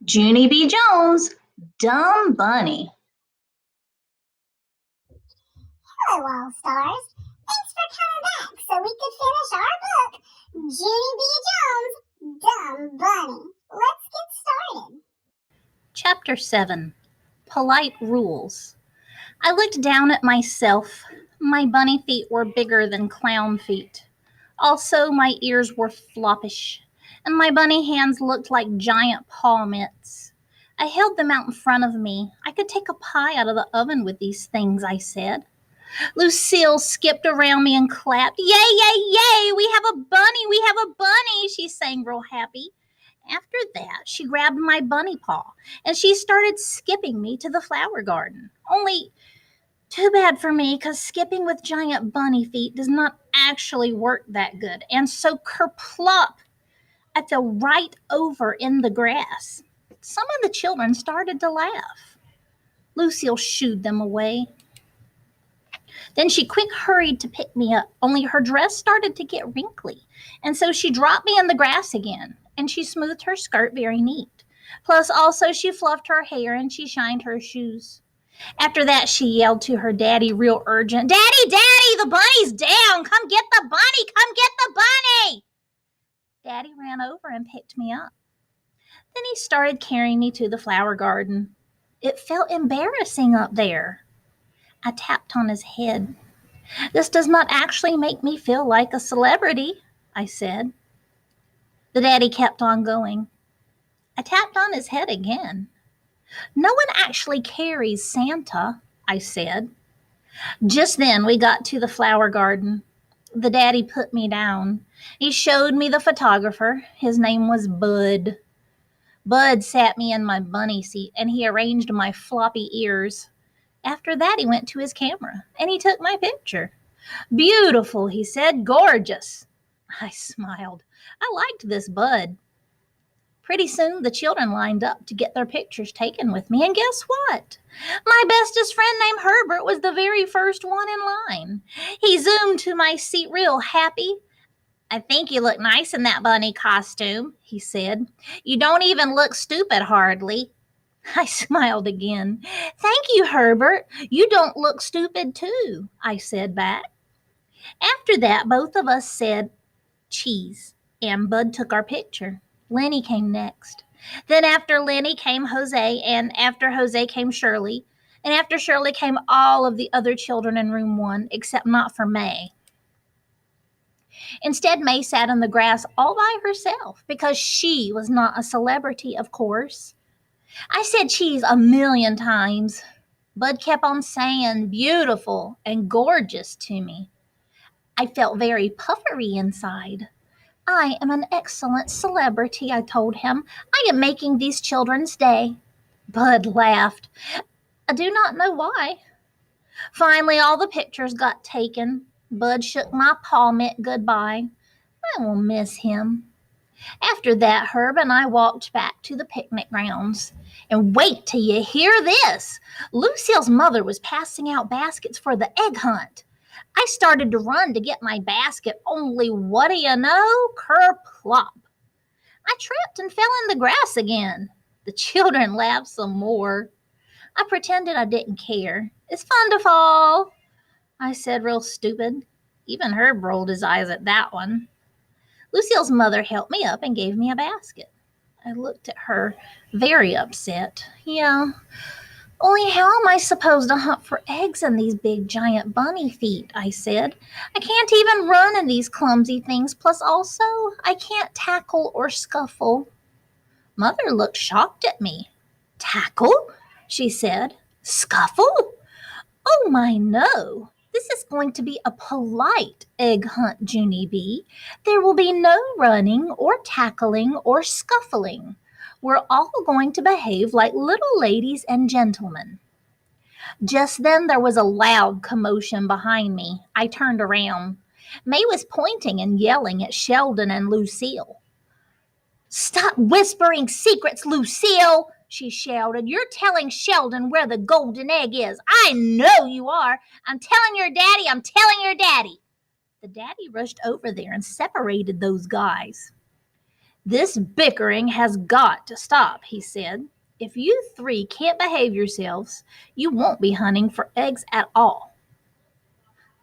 Junie B. Jones, Dumb Bunny. Hello, All Stars. Thanks for coming back so we could finish our book, Junie B. Jones, Dumb Bunny. Let's get started. Chapter 7, Polite Rules. I looked down at myself. My bunny feet were bigger than clown feet. Also, my ears were floppish, and my bunny hands looked like giant paw mitts. I held them out in front of me. I could take a pie out of the oven with these things, I said. Lucille skipped around me and clapped. Yay, yay, yay! We have a bunny! We have a bunny! She sang real happy. After that, she grabbed my bunny paw, and she started skipping me to the flower garden. Only too bad for me, because skipping with giant bunny feet does not actually work that good. And so kerplop, I fell right over in the grass. Some of the children started to laugh. Lucille shooed them away. Then she quick hurried to pick me up, only her dress started to get wrinkly, and so she dropped me in the grass again, and she smoothed her skirt very neat. Plus, also, she fluffed her hair and she shined her shoes. After that, she yelled to her daddy real urgent, Daddy, Daddy, the bunny's down! Come get the bunny! Come get the bunny! Daddy ran over and picked me up. Then he started carrying me to the flower garden. It felt embarrassing up there. I tapped on his head. This does not actually make me feel like a celebrity, I said. The daddy kept on going. I tapped on his head again. No one actually carries Santa, I said. Just then we got to the flower garden. The daddy put me down. He showed me the photographer. His name was Bud. Bud sat me in my bunny seat and he arranged my floppy ears. After that, he went to his camera and he took my picture. Beautiful, he said. Gorgeous. I smiled. I liked this Bud. Pretty soon, the children lined up to get their pictures taken with me, and guess what? My bestest friend named Herbert was the very first one in line. He zoomed to my seat real happy. I think you look nice in that bunny costume, he said. You don't even look stupid hardly. I smiled again. Thank you, Herbert. You don't look stupid too, I said back. After that, both of us said cheese, and Bud took our picture. Lenny came next. Then after Lenny came Jose, and after Jose came Shirley, and after Shirley came all of the other children in room 1, except not for May. Instead, May sat in the grass all by herself because she was not a celebrity, of course. I said cheese a million times. Bud kept on saying beautiful and gorgeous to me. I felt very puffery inside. I am an excellent celebrity, I told him. I am making these children's day. Bud laughed. I do not know why. Finally, all the pictures got taken. Bud shook my paw mitt goodbye. I will miss him. After that, Herb and I walked back to the picnic grounds. And wait till you hear this. Lucille's mother was passing out baskets for the egg hunt. I started to run to get my basket, only what do you know? Kerplop. I tripped and fell in the grass again. The children laughed some more. I pretended I didn't care. It's fun to fall, I said real stupid. Even Herb rolled his eyes at that one. Lucille's mother helped me up and gave me a basket. I looked at her, very upset. Yeah, only how am I supposed to hunt for eggs in these big giant bunny feet, I said. I can't even run in these clumsy things, plus also I can't tackle or scuffle. Mother looked shocked at me. Tackle? She said. Scuffle? Oh my no. This is going to be a polite egg hunt, Junie B. There will be no running or tackling or scuffling. We're all going to behave like little ladies and gentlemen. Just then there was a loud commotion behind me. I turned around. May was pointing and yelling at Sheldon and Lucille. Stop whispering secrets, Lucille, she shouted. You're telling Sheldon where the golden egg is. I know you are. I'm telling your daddy. I'm telling your daddy. The daddy rushed over there and separated those guys. This bickering has got to stop, he said. If you three can't behave yourselves, you won't be hunting for eggs at all.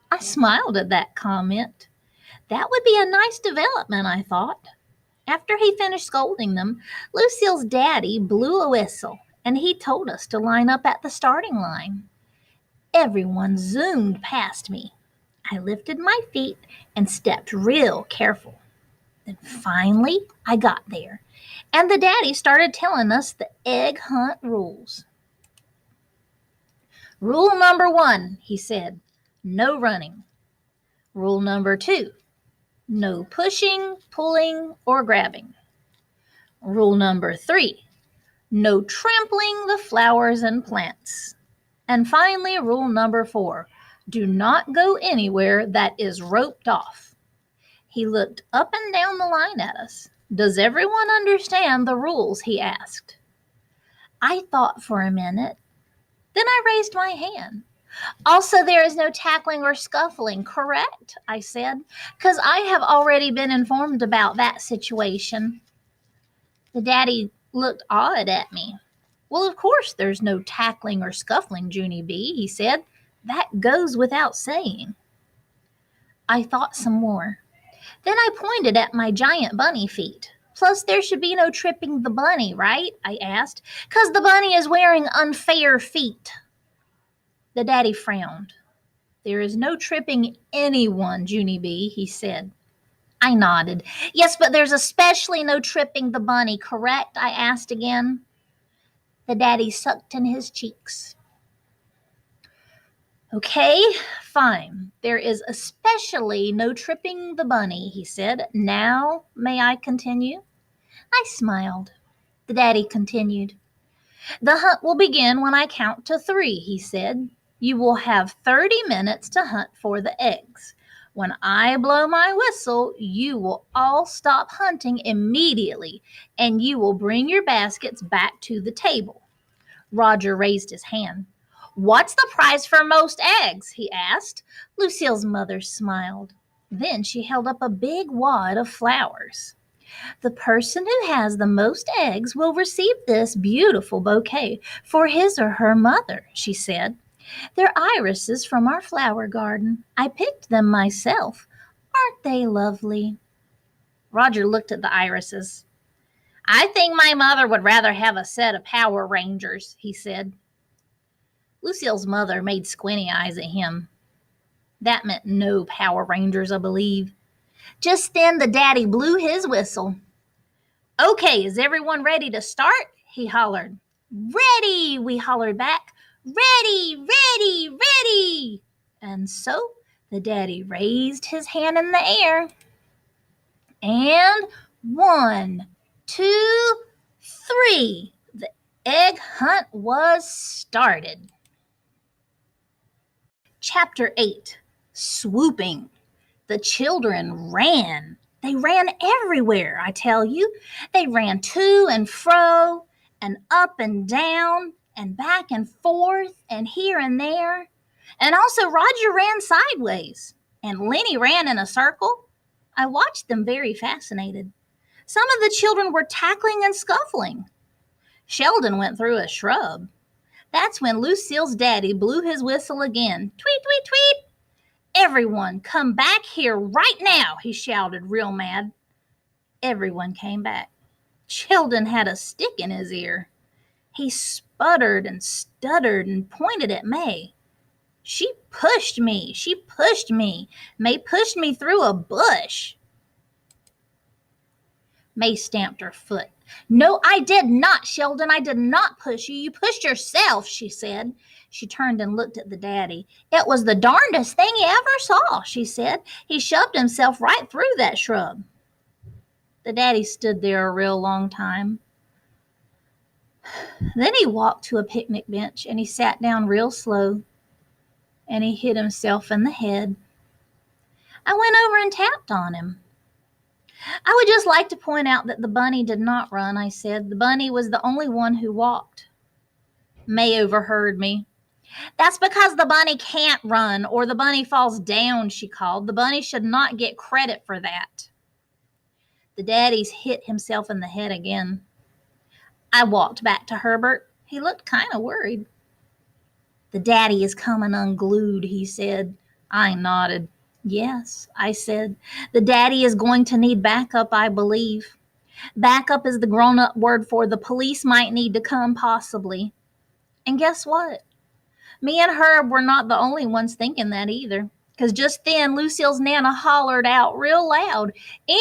I smiled at that comment. That would be a nice development, I thought. After he finished scolding them, Lucille's daddy blew a whistle, and he told us to line up at the starting line. Everyone zoomed past me. I lifted my feet and stepped real careful. Then finally, I got there, and the daddy started telling us the egg hunt rules. Rule number 1, he said, no running. Rule number 2, no pushing, pulling, or grabbing. Rule number 3, no trampling the flowers and plants. And finally, rule number 4, do not go anywhere that is roped off. He looked up and down the line at us. Does everyone understand the rules? He asked. I thought for a minute. Then I raised my hand. Also, there is no tackling or scuffling, correct? I said, because I have already been informed about that situation. The daddy looked odd at me. Well, of course there's no tackling or scuffling, Junie B., he said. That goes without saying. I thought some more. Then I pointed at my giant bunny feet. Plus, there should be no tripping the bunny, right? I asked, because the bunny is wearing unfair feet. The daddy frowned. There is no tripping anyone, Junie B., he said. I nodded. Yes, but there's especially no tripping the bunny, correct? I asked again. The daddy sucked in his cheeks. Okay, fine. There is especially no tripping the bunny, he said. Now, may I continue? I smiled. The daddy continued. The hunt will begin when I count to 3, he said. You will have 30 minutes to hunt for the eggs. When I blow my whistle, you will all stop hunting immediately, and you will bring your baskets back to the table. Roger raised his hand. What's the price for most eggs? He asked. Lucille's mother smiled. Then she held up a big wad of flowers. The person who has the most eggs will receive this beautiful bouquet for his or her mother, she said. They're irises from our flower garden. I picked them myself. Aren't they lovely? Roger looked at the irises. I think my mother would rather have a set of Power Rangers, he said. Lucille's mother made squinty eyes at him. That meant no Power Rangers, I believe. Just then the daddy blew his whistle. Okay, is everyone ready to start? He hollered. Ready, we hollered back. Ready, ready, ready. And so the daddy raised his hand in the air. And 1, 2, 3. The egg hunt was started. Chapter 8, Swooping. The children ran. They ran everywhere, I tell you. They ran to and fro, and up and down, and back and forth, and here and there. And also Roger ran sideways, and Lenny ran in a circle. I watched them very fascinated. Some of the children were tackling and scuffling. Sheldon went through a shrub. That's when Lucille's daddy blew his whistle again. Tweet, tweet, tweet. Everyone, come back here right now, he shouted real mad. Everyone came back. Sheldon had a stick in his ear. He sputtered and stuttered and pointed at May. She pushed me. May pushed me through a bush. May stamped her foot. No, I did not, Sheldon. I did not push you. You pushed yourself, she said. She turned and looked at the daddy. It was the darndest thing you ever saw, she said. He shoved himself right through that shrub. The daddy stood there a real long time. Then he walked to a picnic bench and he sat down real slow and he hit himself in the head. I went over and tapped on him. I would just like to point out that the bunny did not run, I said. The bunny was the only one who walked. May overheard me. That's because the bunny can't run or the bunny falls down, she called. The bunny should not get credit for that. The daddy's hit himself in the head again. I walked back to Herbert. He looked kind of worried. The daddy is coming unglued, he said. I nodded. Yes, I said. The daddy is going to need backup, I believe. Backup is the grown-up word for the police might need to come, possibly. And guess what? Me and Herb were not the only ones thinking that either. Because just then, Lucille's Nana hollered out real loud.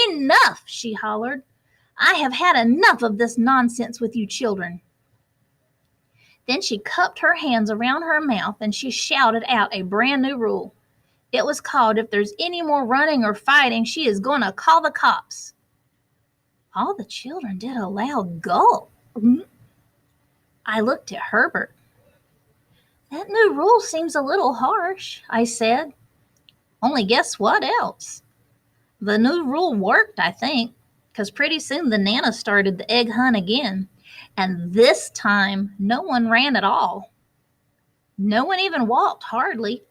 Enough, she hollered. I have had enough of this nonsense with you children. Then she cupped her hands around her mouth and she shouted out a brand new rule. It was called, if there's any more running or fighting, she is going to call the cops. All the children did a loud gulp. I looked at Herbert. That new rule seems a little harsh, I said. Only guess what else? The new rule worked, I think, because pretty soon the Nana started the egg hunt again. And this time, no one ran at all. No one even walked, hardly.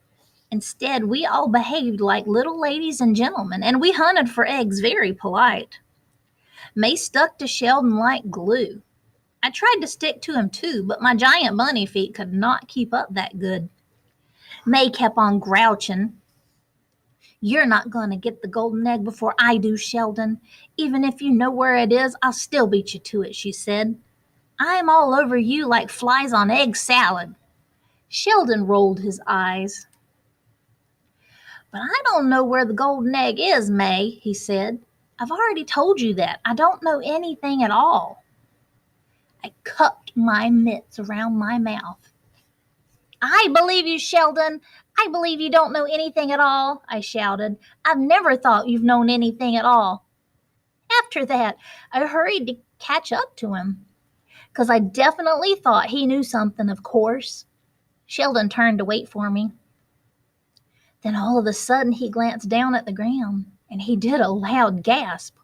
Instead, we all behaved like little ladies and gentlemen, and we hunted for eggs very polite. May stuck to Sheldon like glue. I tried to stick to him too, but my giant bunny feet could not keep up that good. May kept on grouching. You're not going to get the golden egg before I do, Sheldon. Even if you know where it is, I'll still beat you to it, she said. I'm all over you like flies on egg salad. Sheldon rolled his eyes. But I don't know where the golden egg is, May, he said. I've already told you that. I don't know anything at all. I cupped my mitts around my mouth. I believe you, Sheldon. I believe you don't know anything at all, I shouted. I've never thought you've known anything at all. After that, I hurried to catch up to him, because I definitely thought he knew something, of course. Sheldon turned to wait for me. Then all of a sudden he glanced down at the ground, and he did a loud gasp.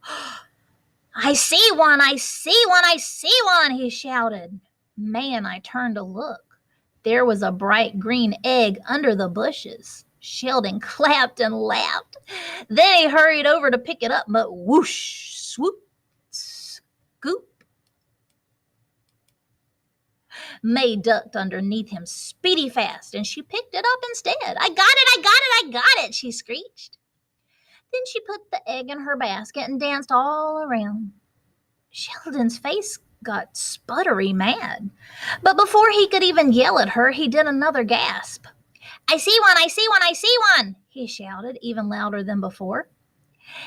I see one, I see one, I see one, he shouted. May and I turned to look. There was a bright green egg under the bushes. Sheldon clapped and laughed. Then he hurried over to pick it up, but whoosh, swoop, scoop. May ducked underneath him speedy fast, and she picked it up instead. I got it, I got it, I got it, she screeched. Then she put the egg in her basket and danced all around. Sheldon's face got sputtery mad. But before he could even yell at her, he did another gasp. I see one, I see one, I see one, he shouted, even louder than before.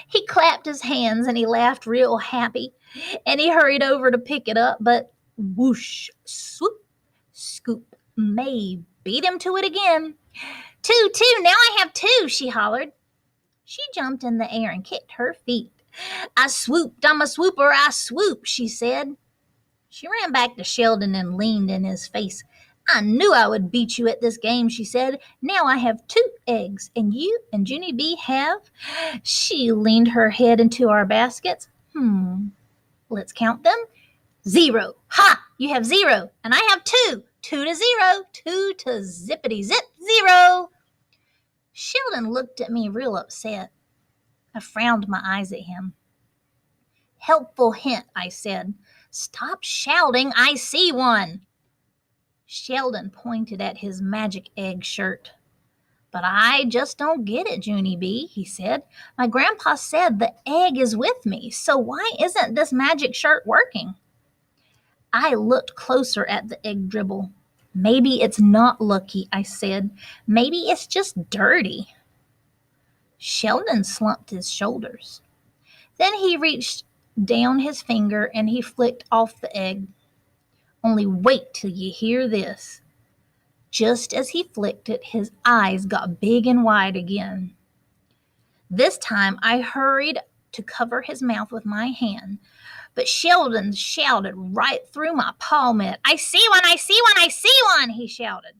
He clapped his hands and he laughed real happy, and he hurried over to pick it up, but whoosh, swoop, scoop, May beat him to it again. Two, now I have two, she hollered. She jumped in the air and kicked her feet. I swooped, I'm a swooper, I swoop, she said. She ran back to Sheldon and leaned in his face. I knew I would beat you at this game, she said. Now I have 2 eggs, and you and Junie B have? She leaned her head into our baskets. Let's count them. 0. Ha! You have 0, and I have 2. 2 to 0. 2 to zippity zip 0. Sheldon looked at me real upset. I frowned my eyes at him. Helpful hint, I said. Stop shouting, I see one. Sheldon pointed at his magic egg shirt. But I just don't get it, Junie B, he said. My grandpa said the egg is with me, so why isn't this magic shirt working? I looked closer at the egg dribble. Maybe it's not lucky, I said. Maybe it's just dirty. Sheldon slumped his shoulders. Then he reached down his finger and he flicked off the egg. Only wait till you hear this. Just as he flicked it, his eyes got big and wide again. This time I hurried to cover his mouth with my hand, but Sheldon shouted right through my palm mitt. I see one, I see one, I see one, he shouted.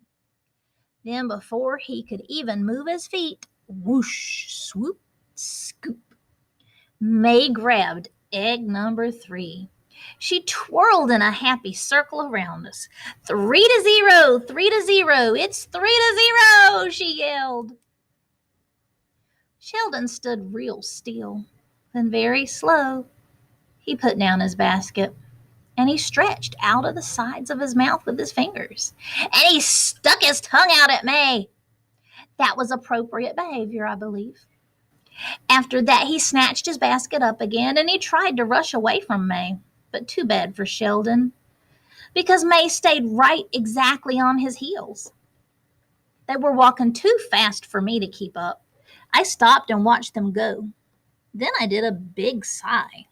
Then before he could even move his feet, whoosh, swoop, scoop, May grabbed egg number 3. She twirled in a happy circle around us. 3 to 0, 3 to 0, it's 3 to 0, she yelled. Sheldon stood real still, then very slow. He put down his basket, and he stretched out of the sides of his mouth with his fingers, and he stuck his tongue out at May. That was appropriate behavior, I believe. After that, he snatched his basket up again, and he tried to rush away from May. But too bad for Sheldon, because May stayed right exactly on his heels. They were walking too fast for me to keep up. I stopped and watched them go. Then I did a big sigh,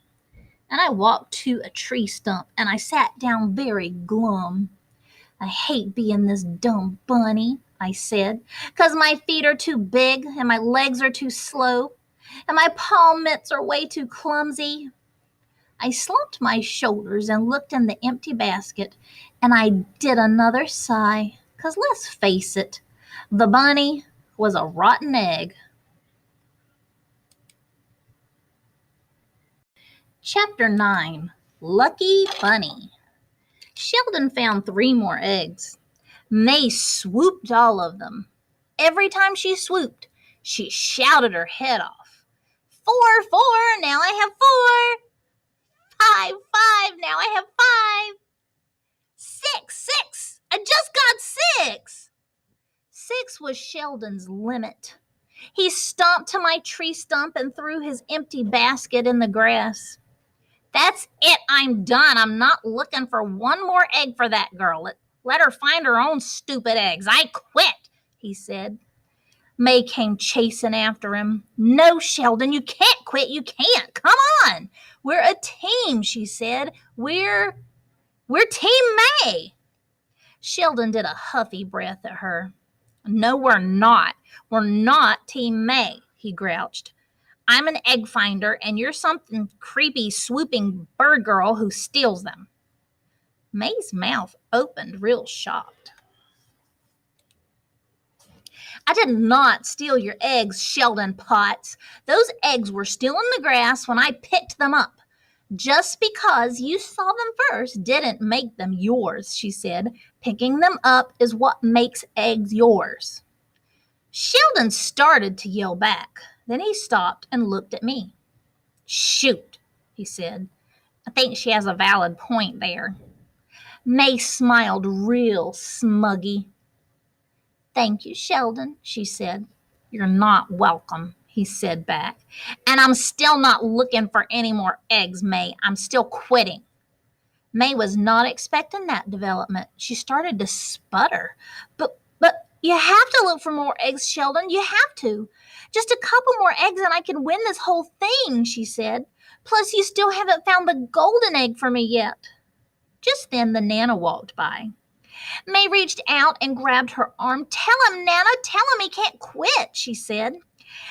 and I walked to a tree stump, and I sat down very glum. I hate being this dumb bunny, I said, 'cause my feet are too big, and my legs are too slow, and my palm mitts are way too clumsy. I slumped my shoulders and looked in the empty basket, and I did another sigh, 'cause let's face it, the bunny was a rotten egg. Chapter 9. Lucky Bunny. Sheldon found 3 more eggs. May swooped all of them. Every time she swooped, she shouted her head off. 4, 4, now I have 4. 5, 5, now I have 5. 6, 6, I just got 6. 6 was Sheldon's limit. He stomped to my tree stump and threw his empty basket in the grass. That's it, I'm done. I'm not looking for one more egg for that girl. Let her find her own stupid eggs. I quit, he said. May came chasing after him. No, Sheldon, you can't quit. You can't. Come on. We're a team, she said. We're Team May. Sheldon did a huffy breath at her. No, we're not. We're not Team May, he grouched. I'm an egg finder, and you're something creepy, swooping bird girl who steals them. May's mouth opened real shocked. I did not steal your eggs, Sheldon Potts. Those eggs were still in the grass when I picked them up. Just because you saw them first didn't make them yours, she said. Picking them up is what makes eggs yours. Sheldon started to yell back. Then he stopped and looked at me. Shoot, he said. I think she has a valid point there. May smiled real smuggy. Thank you, Sheldon, she said. You're not welcome, he said back. And I'm still not looking for any more eggs, May. I'm still quitting. May was not expecting that development. She started to sputter. But you have to look for more eggs, Sheldon. You have to. Just a couple more eggs and I can win this whole thing, she said. Plus, you still haven't found the golden egg for me yet. Just then, the Nana walked by. May reached out and grabbed her arm. Tell him, Nana, tell him he can't quit, she said.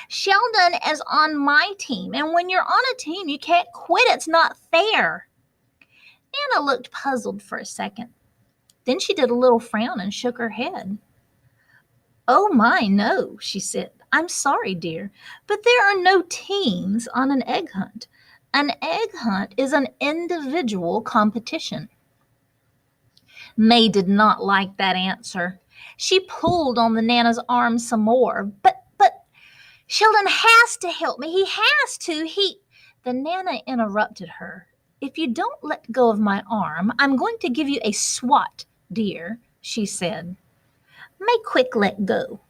Sheldon is on my team, and when you're on a team, you can't quit. It's not fair. Nana looked puzzled for a second. Then she did a little frown and shook her head. Oh my, no, she said. I'm sorry, dear, but there are no teams on an egg hunt. An egg hunt is an individual competition. May did not like that answer. She pulled on the Nana's arm some more. But Sheldon has to help me. He has to. The Nana interrupted her. If you don't let go of my arm, I'm going to give you a swat, dear, she said. May quick let go.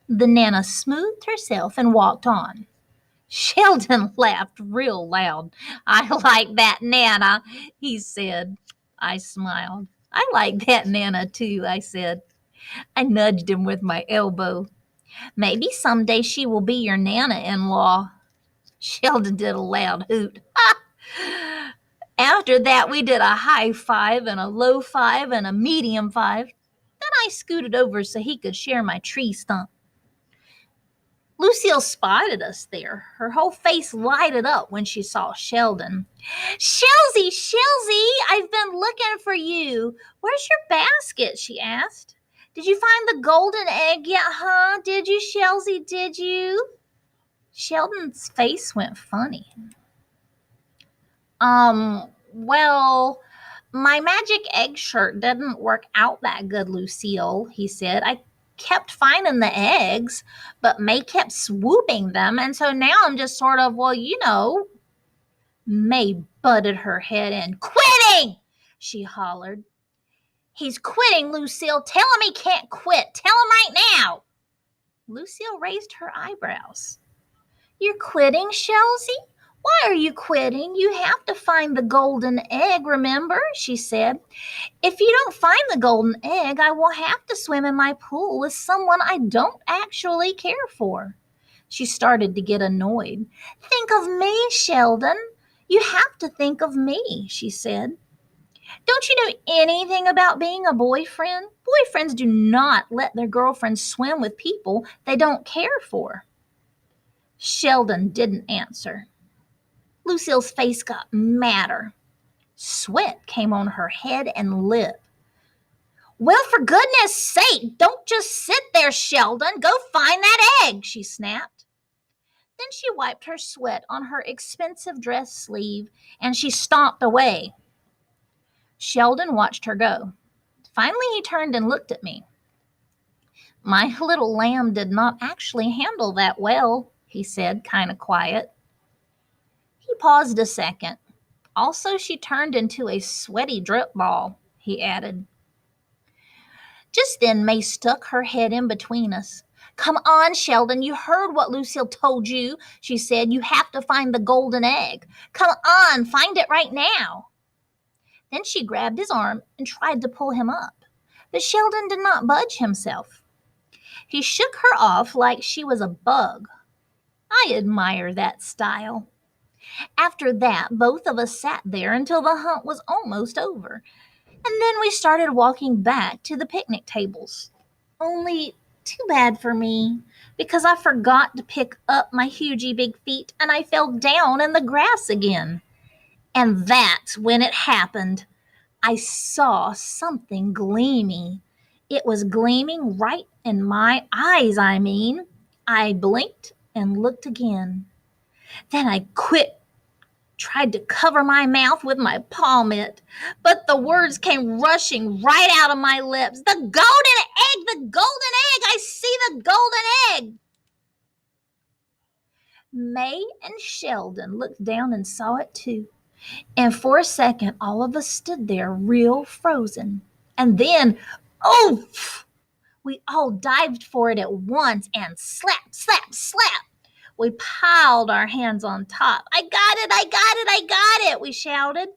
The Nana smoothed herself and walked on. Sheldon laughed real loud. I like that Nana, he said. I smiled. I like that Nana too, I said. I nudged him with my elbow. Maybe someday she will be your Nana-in-law. Sheldon did a loud hoot. After that, we did a high five and a low five and a medium five. Then I scooted over so he could share my tree stump. Lucille spotted us there. Her whole face lighted up when she saw Sheldon. Shelzy, I've been looking for you. Where's your basket? She asked. Did you find the golden egg yet, huh? Did you, Shelzy, did you? Sheldon's face went funny. Well, my magic egg shirt didn't work out that good, Lucille, he said. I kept finding the eggs, but May kept swooping them, and so now I'm just sort of, May butted her head in. "Quitting!" she hollered. "He's quitting, Lucille. Tell him he can't quit. Tell him right now." Lucille raised her eyebrows. "You're quitting, Shelzy? Why are you quitting? You have to find the golden egg, remember?" she said. "If you don't find the golden egg, I will have to swim in my pool with someone I don't actually care for." She started to get annoyed. "Think of me, Sheldon. You have to think of me," she said. "Don't you know anything about being a boyfriend? Boyfriends do not let their girlfriends swim with people they don't care for." Sheldon didn't answer. Lucille's face got madder. Sweat came on her head and lip. "Well, for goodness sake, don't just sit there, Sheldon. Go find that egg," she snapped. Then she wiped her sweat on her expensive dress sleeve and she stomped away. Sheldon watched her go. Finally, he turned and looked at me. "My little lamb did not actually handle that well," he said, kind of quiet. He paused a second. "Also, she turned into a sweaty drip ball," he added. Just then, May stuck her head in between us. "Come on, Sheldon, you heard what Lucille told you," she said. "You have to find the golden egg. Come on, find it right now." Then she grabbed his arm and tried to pull him up, but Sheldon did not budge himself. He shook her off like she was a bug. I admire that style. After that, both of us sat there until the hunt was almost over, and then we started walking back to the picnic tables. Only too bad for me, because I forgot to pick up my hugey big feet and I fell down in the grass again. And that's when it happened. I saw something gleamy. It was gleaming right in my eyes, I mean. I blinked and looked again. Then I tried to cover my mouth with my palm mitt, but the words came rushing right out of my lips. "The golden egg! The golden egg! I see the golden egg!" May and Sheldon looked down and saw it too. And for a second, all of us stood there real frozen. And then, oof! We all dived for it at once and slap, slap, slap. We piled our hands on top. "I got it, I got it, I got it," we shouted.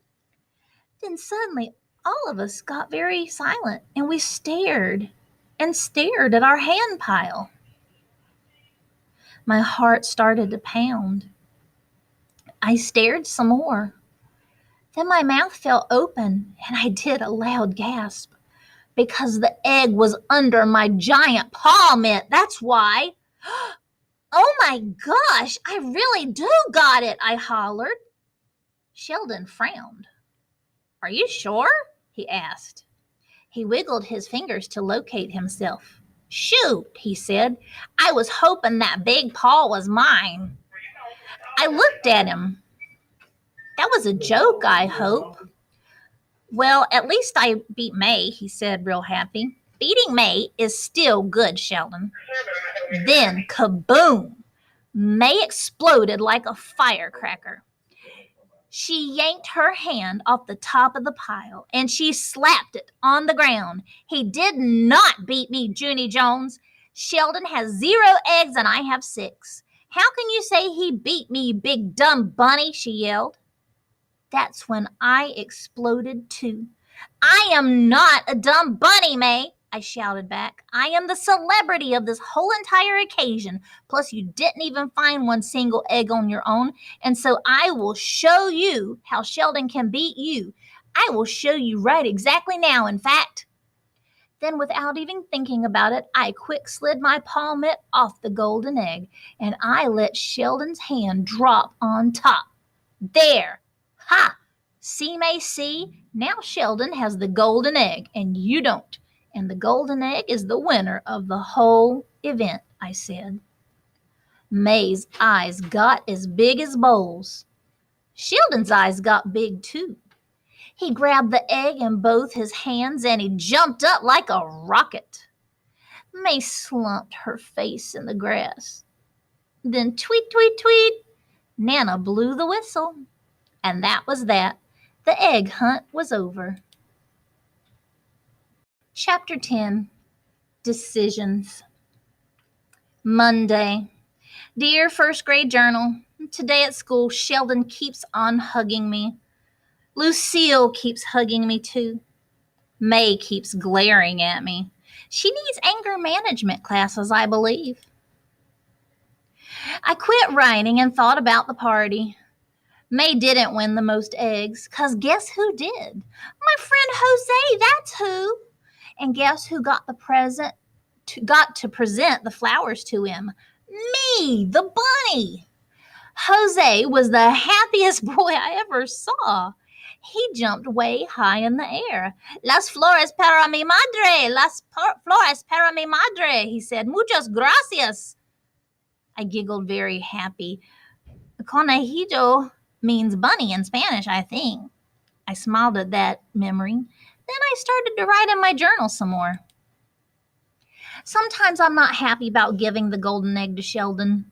Then suddenly, all of us got very silent and we stared and stared at our hand pile. My heart started to pound. I stared some more. Then my mouth fell open and I did a loud gasp because the egg was under my giant paw mitt. That's why. "Oh my gosh, I really do got it," I hollered. Sheldon frowned. "Are you sure?" he asked. He wiggled his fingers to locate himself. "Shoot," he said. "I was hoping that big paw was mine." I looked at him. "That was a joke, I hope." "Well, at least I beat May," he said, real happy. "Beating May is still good, Sheldon." Then, kaboom! May exploded like a firecracker. She yanked her hand off the top of the pile and she slapped it on the ground. "He did not beat me, Junie Jones. Sheldon has 0 eggs and I have 6. How can you say he beat me, you big dumb bunny?" she yelled. That's when I exploded too. "I am not a dumb bunny, May," I shouted back. "I am the celebrity of this whole entire occasion. Plus, you didn't even find one single egg on your own. And so I will show you how Sheldon can beat you. I will show you right exactly now, in fact." Then, without even thinking about it, I quick slid my palm mitt off the golden egg, and I let Sheldon's hand drop on top. There! Ha! See, May, see? Now Sheldon has the golden egg, and you don't. And the golden egg is the winner of the whole event, I said. May's eyes got as big as bowls. Sheldon's eyes got big too. He grabbed the egg in both his hands and he jumped up like a rocket. May slumped her face in the grass. Then tweet, tweet, tweet, Nana blew the whistle. And that was that. The egg hunt was over. Chapter 10. Decisions. Monday. Dear first grade journal, today at school, Sheldon keeps on hugging me. Lucille keeps hugging me too. May keeps glaring at me. She needs anger management classes, I believe. I quit writing and thought about the party. May didn't win the most eggs, 'cause guess who did? My friend Jose, that's who. And guess who got to present the flowers to him? Me, the bunny. Jose was the happiest boy I ever saw. He jumped way high in the air. Las flores para mi madre, flores para mi madre, he said. Muchas gracias. I giggled very happy. Conejillo means bunny in Spanish, I think. I smiled at that memory. Then I started to write in my journal some more. Sometimes I'm not happy about giving the golden egg to Sheldon,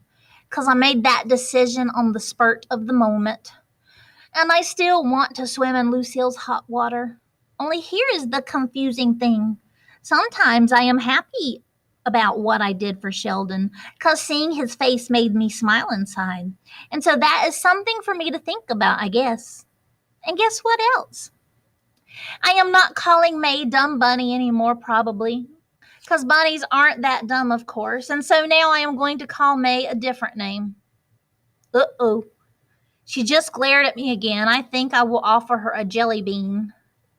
'cause I made that decision on the spurt of the moment. And I still want to swim in Lucille's hot water. Only here is the confusing thing. Sometimes I am happy about what I did for Sheldon, 'cause seeing his face made me smile inside. And so that is something for me to think about, I guess. And guess what else? I am not calling May Dumb Bunny anymore, probably, 'cause bunnies aren't that dumb, of course. And so now I am going to call May a different name. Uh-oh. She just glared at me again. I think I will offer her a jelly bean,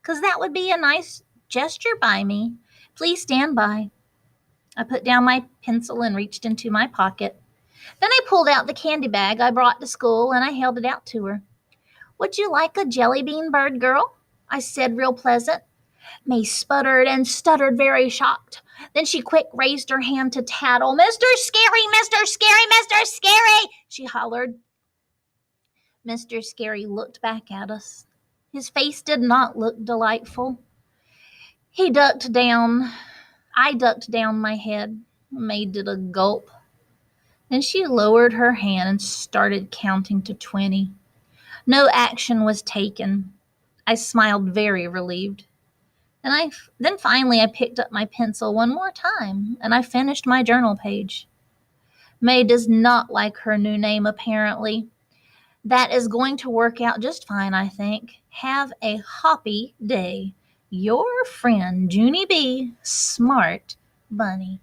'cause that would be a nice gesture by me. Please stand by. I put down my pencil and reached into my pocket. Then I pulled out the candy bag I brought to school and I held it out to her. Would you like a jelly bean, bird girl? I said real pleasant. May sputtered and stuttered, very shocked. Then she quick raised her hand to tattle. Mr. Scary, Mr. Scary, Mr. Scary, she hollered. Mr. Scary looked back at us. His face did not look delightful. He ducked down. I ducked down my head. May did a gulp. Then she lowered her hand and started counting to 20. No action was taken. I smiled, very relieved. Then finally I picked up my pencil one more time and I finished my journal page. May does not like her new name, apparently. That is going to work out just fine, I think. Have a hoppy day. Your friend, Junie B. Smart Bunny.